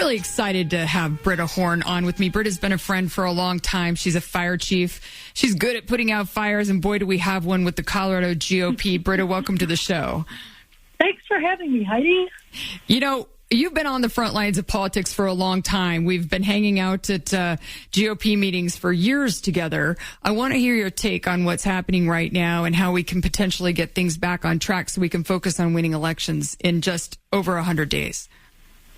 Really excited to have Brita Horn on with me. Brita's been a friend for a long time. She's a fire chief. She's good at putting out fires, and boy, do we have one with the Colorado GOP. Brita, welcome to the show. Thanks for having me, Heidi. You know, you've been on the front lines of politics for a long time. We've been hanging out at GOP meetings for years together. I want to hear your take on what's happening right now and how we can potentially get things back on track so we can focus on winning elections in just over 100 days.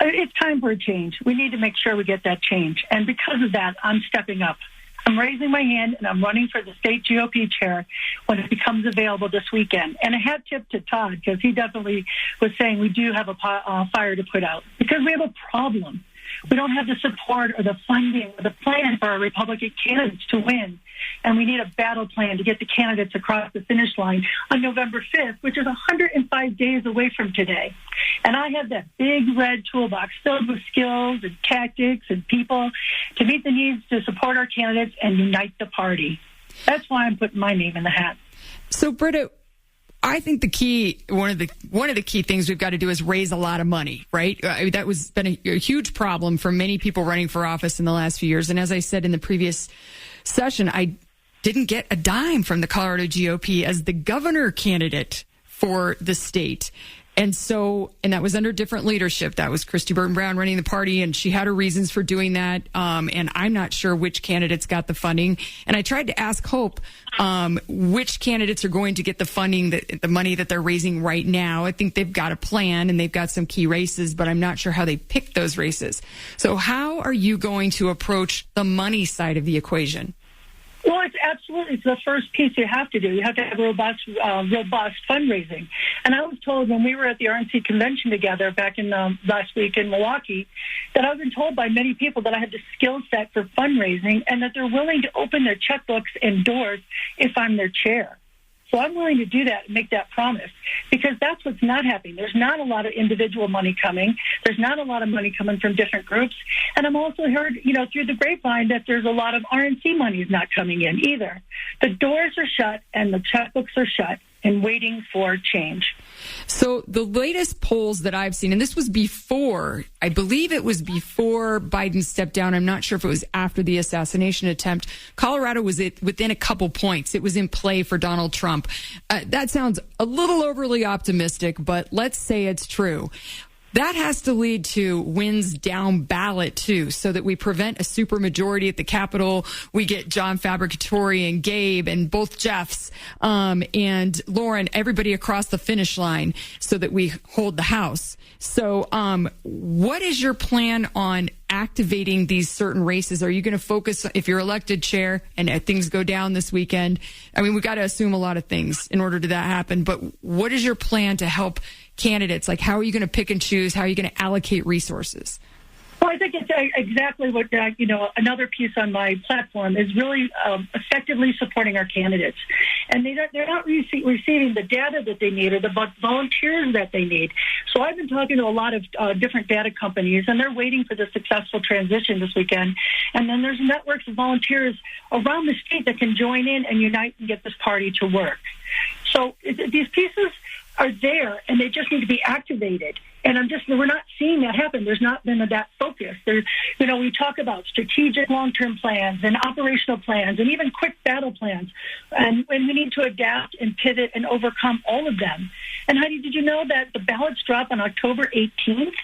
It's time for a change. We need to make sure we get that change. And because of that, I'm stepping up. I'm raising my hand, and I'm running for the state GOP chair when it becomes available this weekend. And a hat tip to Todd, because he definitely was saying we do have a fire to put out, because we have a problem. We don't have the support or the funding or the plan for our Republican candidates to win. And we need a battle plan to get the candidates across the finish line on November 5th, which is 105 days away from today. And I have that big red toolbox filled with skills and tactics and people to meet the needs to support our candidates and unite the party. That's why I'm putting my name in the hat. So, Brita, I think the key, one of the key things we've got to do is raise a lot of money, right? That was been a huge problem for many people running for office in the last few years. And as I said in the previous session, I didn't get a dime from the Colorado GOP as the governor candidate for the state. And that was under different leadership. That was Christy Burton Brown running the party, and she had her reasons for doing that. And I'm not sure which candidates got the funding. And I tried to ask Hope which candidates are going to get the funding, the money that they're raising right now. I think they've got a plan and they've got some key races, but I'm not sure how they picked those races. So how are you going to approach the money side of the equation? Well, it's the first piece you have to do. You have to have robust fundraising. And I was told when we were at the RNC convention together back in last week in Milwaukee that I've been told by many people that I have the skill set for fundraising and that they're willing to open their checkbooks and doors if I'm their chair. So I'm willing to do that and make that promise because that's what's not happening. There's not a lot of individual money coming. There's not a lot of money coming from different groups. And I'm also heard, through the grapevine that there's a lot of RNC money is not coming in either. The doors are shut and the checkbooks are shut and waiting for change. So the latest polls that I've seen, and this was before, I believe it was before Biden stepped down. I'm not sure if it was after the assassination attempt. Colorado was within a couple points. It was in play for Donald Trump. That sounds a little overly optimistic, but let's say it's true. That has to lead to wins down ballot, too, so that we prevent a supermajority at the Capitol. We get John Fabricatore and Gabe and both Jeffs and Lauren, everybody across the finish line so that we hold the House. So what is your plan on activating these certain races? Are you going to focus, if you're elected chair and things go down this weekend? I mean, we've got to assume a lot of things in order to that happen. But what is your plan to help candidates? Like, how are you going to pick and choose? How are you going to allocate resources? Well, I think it's exactly what, another piece on my platform is really effectively supporting our candidates. And they're not receiving the data that they need or the volunteers that they need. So I've been talking to a lot of different data companies, and they're waiting for the successful transition this weekend. And then there's networks of volunteers around the state that can join in and unite and get this party to work. So these pieces are there, and they just need to be activated. And we're not seeing that happen. There's not been that focus. We talk about strategic long-term plans and operational plans and even quick battle plans. And we need to adapt and pivot and overcome all of them. And Heidi, did you know that the ballots drop on October 18th?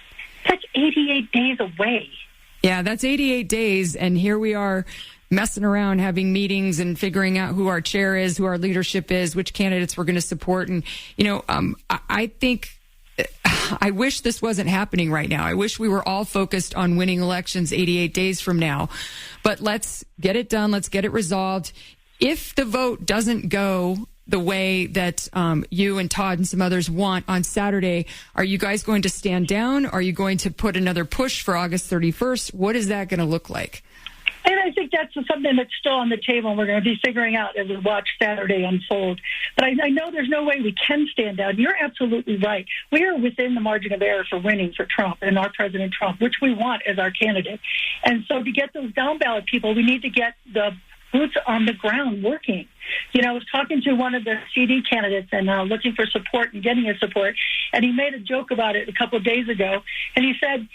That's 88 days away. Yeah, that's 88 days. And here we are messing around, having meetings and figuring out who our chair is, who our leadership is, which candidates we're going to support. And, I wish this wasn't happening right now. I wish we were all focused on winning elections 88 days from now. But let's get it done. Let's get it resolved. If the vote doesn't go the way that you and Todd and some others want on Saturday, are you guys going to stand down? Are you going to put another push for August 31st? What is that going to look like? And I think that's something that's still on the table, and we're going to be figuring out as we watch Saturday unfold. But I know there's no way we can stand down. You're absolutely right. We are within the margin of error for winning for Trump and our President Trump, which we want as our candidate. And so to get those down-ballot people, we need to get the boots on the ground working. I was talking to one of the CD candidates and looking for support and getting his support, and he made a joke about it a couple of days ago, and he said,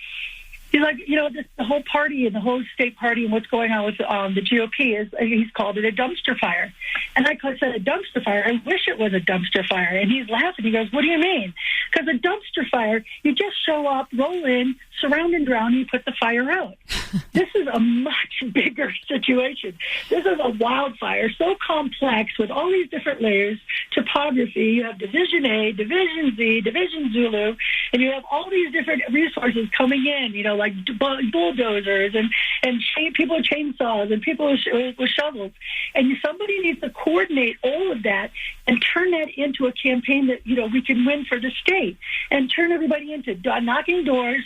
He's like, the whole party and the whole state party and what's going on with the GOP is, he's called it a dumpster fire. And I said, a dumpster fire? I wish it was a dumpster fire. And he's laughing. He goes, what do you mean? Because a dumpster fire, you just show up, roll in, surround and drown, and you put the fire out. This is a much bigger situation. This is a wildfire, so complex with all these different layers, topography. You have Division A, Division Z, Division Zulu, and you have all these different resources coming in, like bulldozers and people with chainsaws and people with shovels. And somebody needs to coordinate all of that and turn that into a campaign that, we can win for the state and turn everybody into knocking doors,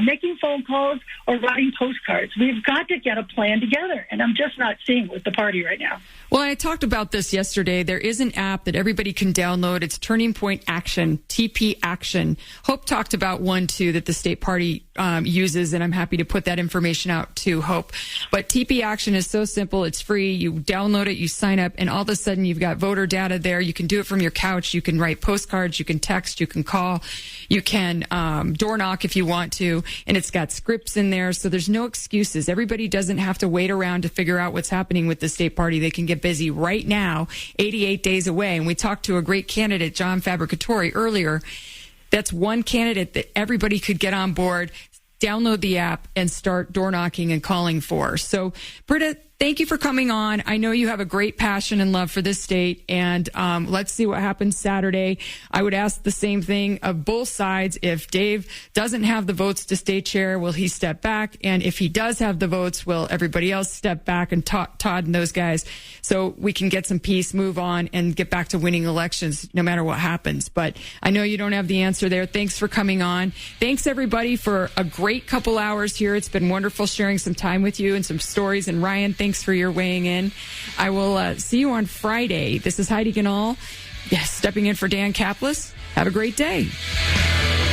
making phone calls or writing postcards. We've got to get a plan together, and I'm just not seeing it with the party right now. Well, I talked about this yesterday. There is an app that everybody can download. It's Turning Point Action, TP Action. Hope talked about one, too, that the state party uses, and I'm happy to put that information out to Hope. But TP Action is so simple. It's free. You download it, you sign up, and all of a sudden you've got voter data there. You can do it from your couch. You can write postcards. You can text. You can call. You can door knock if you want to, and it's got scripts in there, so there's no excuses. Everybody doesn't have to wait around to figure out what's happening with the state party. They can get busy right now, 88 days away. And we talked to a great candidate, John Fabricatori, earlier. That's one candidate that everybody could get on board, download the app, and start door knocking and calling for. So, Brita, thank you for coming on. I know you have a great passion and love for this state, and let's see what happens Saturday. I would ask the same thing of both sides. If Dave doesn't have the votes to stay chair, will he step back? And if he does have the votes, will everybody else step back, and Todd and those guys, so we can get some peace, move on, and get back to winning elections no matter what happens. But I know you don't have the answer there. Thanks for coming on. Thanks, everybody, for a great couple hours here. It's been wonderful sharing some time with you and some stories. And Ryan, thanks for your weighing in. I will see you on Friday. This is Heidi Ganal, stepping in for Dan Caplis. Have a great day.